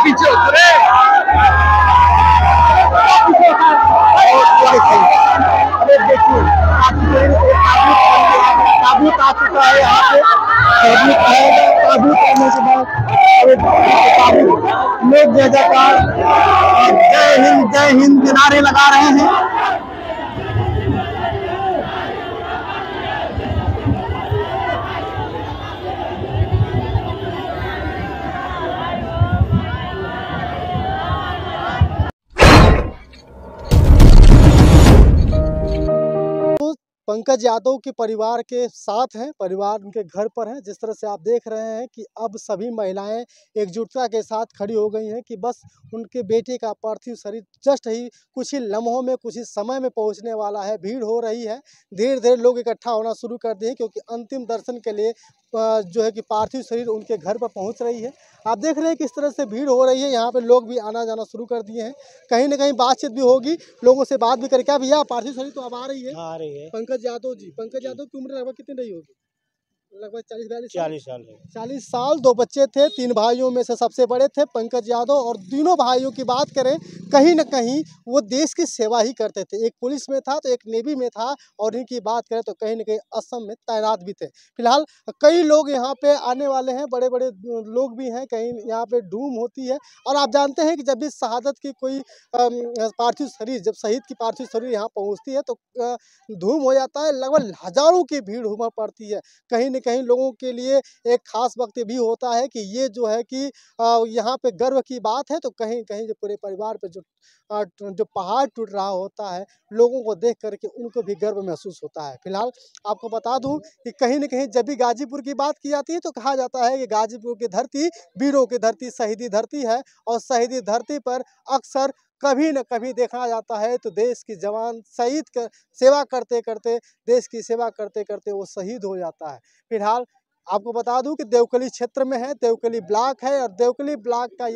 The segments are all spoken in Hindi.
पीछे देखिए ताबूत आ चुका है यहाँ पे। ताबूत आने के बाद लोग जयकार जय हिंद के नारे लगा रहे हैं। पंकज यादव के परिवार के साथ हैं, परिवार उनके घर पर है। जिस तरह से आप देख रहे हैं कि अब सभी महिलाएं एकजुटता के साथ खड़ी हो गई हैं कि बस उनके बेटे का पार्थिव शरीर जस्ट ही कुछ ही लम्हों में, कुछ ही समय में पहुंचने वाला है। भीड़ हो रही है, धीरे धीरे लोग इकट्ठा होना शुरू कर दिए क्योंकि अंतिम दर्शन के लिए जो है कि पार्थिव शरीर उनके घर पर पहुंच रही है। आप देख रहे हैं किस तरह से भीड़ हो रही है। यहाँ पे लोग भी आना जाना शुरू कर दिए हैं। कहीं ना कहीं बातचीत भी होगी, लोगों से बात भी करें। क्या भैया पार्थिव शरीर तो अब आ रही है? आ रही है। पंकज यादव जी, पंकज यादव की उम्र लगभग कितनी रही होगी? लगभग 40 साल। 40 साल। 2 बच्चे थे, 3 भाइयों में से सबसे बड़े थे पंकज यादव। और तीनों भाइयों की बात करें, कहीं ना कहीं वो देश की सेवा ही करते थे। एक पुलिस में था तो एक नेवी में था, और इनकी बात करें तो कहीं ना कहीं असम में तैनात भी थे। फिलहाल कई लोग यहाँ पे आने वाले हैं, बड़े बड़े लोग भी हैं। कहीं यहाँ पे धूम होती है। और आप जानते हैं कि जब भी शहादत की कोई पार्थिव शरीर, जब शहीद की पार्थिव शरीर यहाँ पहुँचती है तो धूम हो जाता है। लगभग हजारों की भीड़ उमड़ पड़ती है। कहीं न कहीं लोगों के लिए एक खास वक्त भी होता है कि ये जो है कि यहाँ पे गर्व की बात है। तो कहीं कहीं जो पूरे परिवार पे जो पहाड़ टूट रहा होता है, लोगों को देख करके उनको भी गर्व महसूस होता है। फिलहाल आपको बता दूं कि कहीं न कहीं जब भी गाजीपुर की बात की जाती है तो कहा जाता है कि गाजीपुर की धरती वीरों की धरती, शहीदी धरती है। और शहीदी धरती पर अक्सर कभी न कभी देखा जाता है तो देश की जवान शहीद कर सेवा करते करते, देश की सेवा करते करते वो शहीद हो जाता है। फिलहाल आपको बता दूं कि देवकली क्षेत्र में है, देवकली ब्लॉक है। और देवकली ब्लॉक का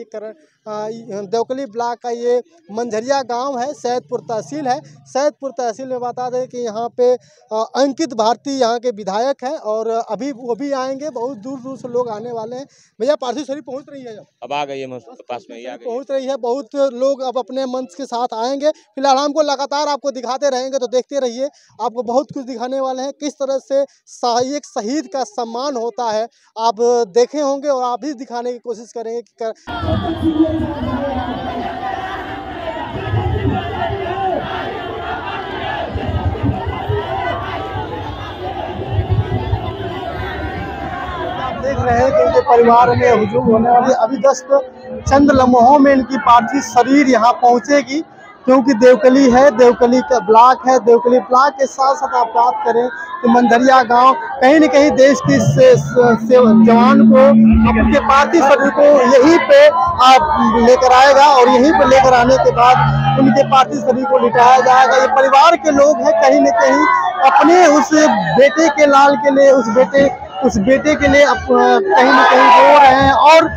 देवकली ब्लॉक का ये मंझरिया गांव है, सैदपुर तहसील है। सैदपुर तहसील में बता दें कि यहाँ पे अंकित भारती यहाँ के विधायक हैं, और अभी वो भी आएंगे। बहुत दूर दूर से लोग आने वाले हैं। भैया पार्थिव शरीर पहुँच रही है? अब आ गई है, पास में पहुँच रही है। बहुत लोग अब अपने मंच के साथ आएंगे। फिलहाल हमको लगातार आपको दिखाते रहेंगे, तो देखते रहिए। आपको बहुत कुछ दिखाने वाले हैं, किस तरह से एक शहीद का सम्मान होता है। आप देखे होंगे और आप भी दिखाने की कोशिश करेंगे कि आप देख रहे हैं कि इनके परिवार में हुजूम होने वाली अभी जस्ट चंद लम्हों में इनकी पार्थिव शरीर यहाँ पहुँचेगी। क्योंकि देवकली है, देवकली का ब्लॉक है। देवकली ब्लॉक के साथ साथ आप बात करें तो मंझरिया गांव कहीं न कहीं देश की जवान को अपने पार्थिव शरीर को यहीं पे लेकर आएगा, और यहीं पे लेकर आने के बाद उनके पार्थिव शरीर को लिटाया जाएगा। ये परिवार के लोग हैं, कहीं न कहीं अपने उस बेटे के लाल के लिए, उस बेटे के लिए कहीं न कहीं रो रहे हैं। और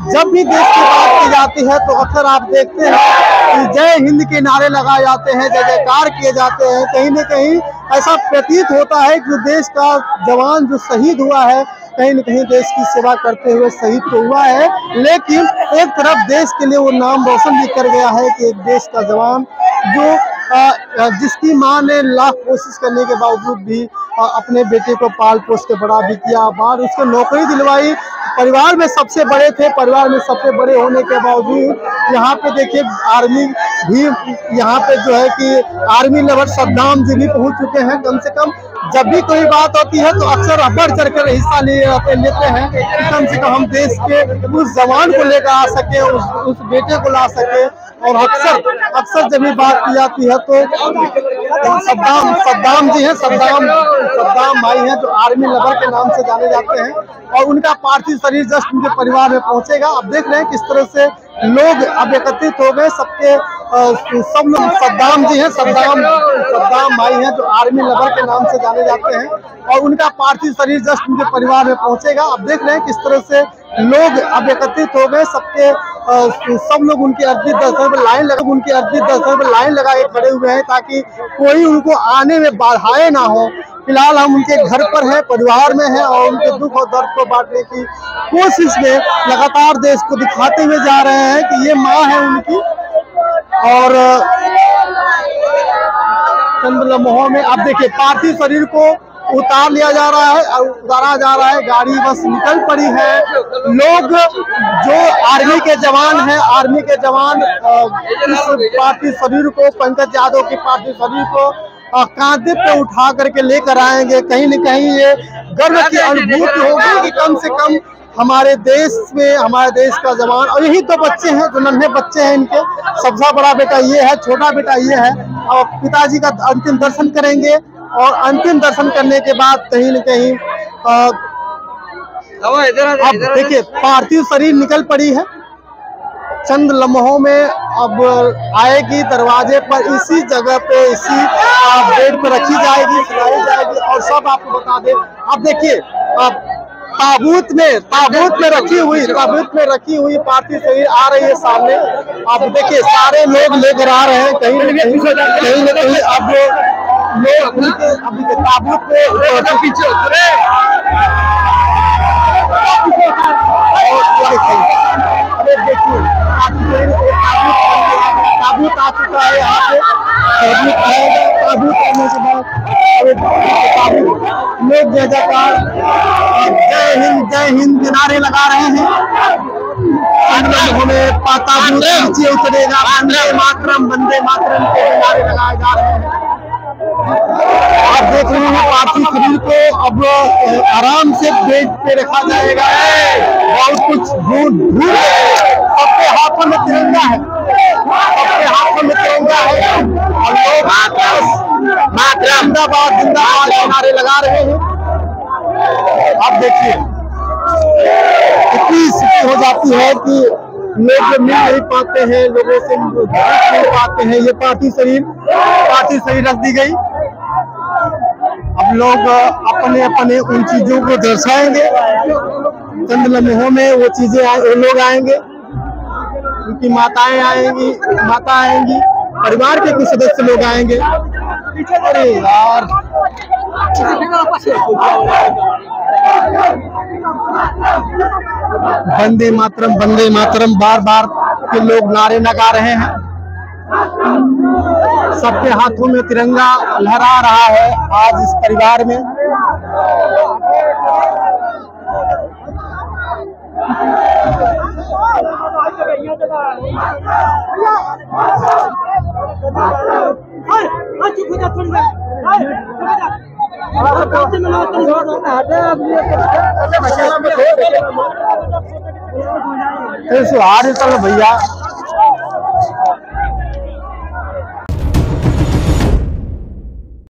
जब भी देश की बात की जाती है तो अक्सर आप देखते हैं कि जय हिंद के नारे लगाए जाते हैं, जय जयकार किए जाते हैं। कहीं न कहीं ऐसा प्रतीत होता है कि देश का जवान जो शहीद हुआ है, कहीं न कहीं देश की सेवा करते हुए शहीद तो हुआ है, लेकिन एक तरफ देश के लिए वो नाम रोशन भी कर गया है कि एक देश का जवान जो जिसकी मां ने लाख कोशिश करने के बावजूद भी अपने बेटे को पाल पोस के बड़ा भी किया, बाद उसको नौकरी दिलवाई। परिवार में सबसे बड़े थे, परिवार में सबसे बड़े होने के बावजूद यहाँ पे देखिए आर्मी भी, यहाँ पे जो है कि आर्मी लेवल सद्दाम जी भी पहुँच चुके हैं। कम से कम जब भी कोई बात होती है तो अक्सर बढ़ चढ़ कर हिस्सा लेते हैं कि कम से कम हम देश के उस जवान को लेकर आ सके, उस बेटे को ला सके। और अक्सर जब भी बात की जाती है तो सद्दाम जी हैं, सद्दाम भाई हैं जो आर्मी लवर के नाम से जाने जाते हैं। और उनका पार्थिव शरीर जस्ट उनके परिवार में पहुंचेगा। अब देख रहे हैं किस तरह से लोग अब एकत्रित हो गए। सब लोग सद्दाम जी हैं, सद्दाम भाई हैं जो आर्मी लवर के नाम से जाने जाते हैं। और उनका पार्थिव शरीर जस्ट उनके परिवार में पहुंचेगा। अब देख रहे हैं किस तरह से लोग अब एकत्रित हो गए। सब लोग उनके अर्पित दर्शन पर लाइन लगा के खड़े हुए हैं ताकि कोई उनको आने में बाधाएं ना हो। फिलहाल हम उनके घर पर हैं, परिवार में हैं और उनके दुख और दर्द को बांटने की कोशिश में लगातार देश को दिखाते हुए जा रहे हैं कि ये माँ है उनकी। और चंद लम्हों में आप देखिए पार्थिव शरीर को उतारा जा रहा है। गाड़ी बस निकल पड़ी है। लोग जो आर्मी के जवान हैं, इस पार्थिव शरीर को, पंकज यादव की पार्थिव शरीर को कांधे पे उठा करके लेकर आएंगे। कहीं न कहीं ये गर्व की अनुभूति होगी कि कम से कम हमारे देश का जवान। और यही तो बच्चे हैं, जो नन्हे बच्चे हैं, इनके सबसे बड़ा बेटा ये है, छोटा बेटा ये है। और पिताजी का अंतिम दर्शन करेंगे और अंतिम दर्शन करने के बाद कहीं न कहीं अब देखिए पार्थिव शरीर निकल पड़ी है। चंद लम्हों में अब आएगी दरवाजे पर, इसी जगह पे, इसी बेड पे रखी जाएगी, सजाई जाएगी। और सब आपको बता दें, अब देखिए ताबूत में रखी हुई पार्थिव शरीर आ रही है सामने। आप देखिए सारे लोग लेकर आ रहे हैं। कहीं न कहीं अब लोग उनके अभी ताबूत में पीछे देखिए ताबूत आ चुका है यहाँ पे। ताबूत आने के बाद लोग जय हिंद के नारे लगा रहे हैं। हमें ताबूत नीचे उतरेगा, वंदे मातरम के नारे लगाए जा रहे हैं। आप देख रहे हैं पार्थिव शरीर को अब आराम से बेड पे रखा जाएगा। बहुत कुछ ढूंढ सबके हाथों में तिरंगा है, और लोग जिंदाबाद के नारे लगा रहे हैं। आप देखिए इतनी स्थिति हो जाती है कि लोग मिल नहीं पाते हैं, लोगों से मिल पाते हैं। ये पार्थिव शरीर रख दी गई। अब लोग अपने उन चीजों को दर्शाएंगे। चंद लम्हों में वो लोग आएंगे, उनकी माता आएंगी, परिवार के कुछ सदस्य लोग आएंगे। अरे यार वंदे मातरम बार के लोग नारे लगा रहे हैं। सबके हाथों में तिरंगा लहरा रहा है आज इस परिवार में। भैया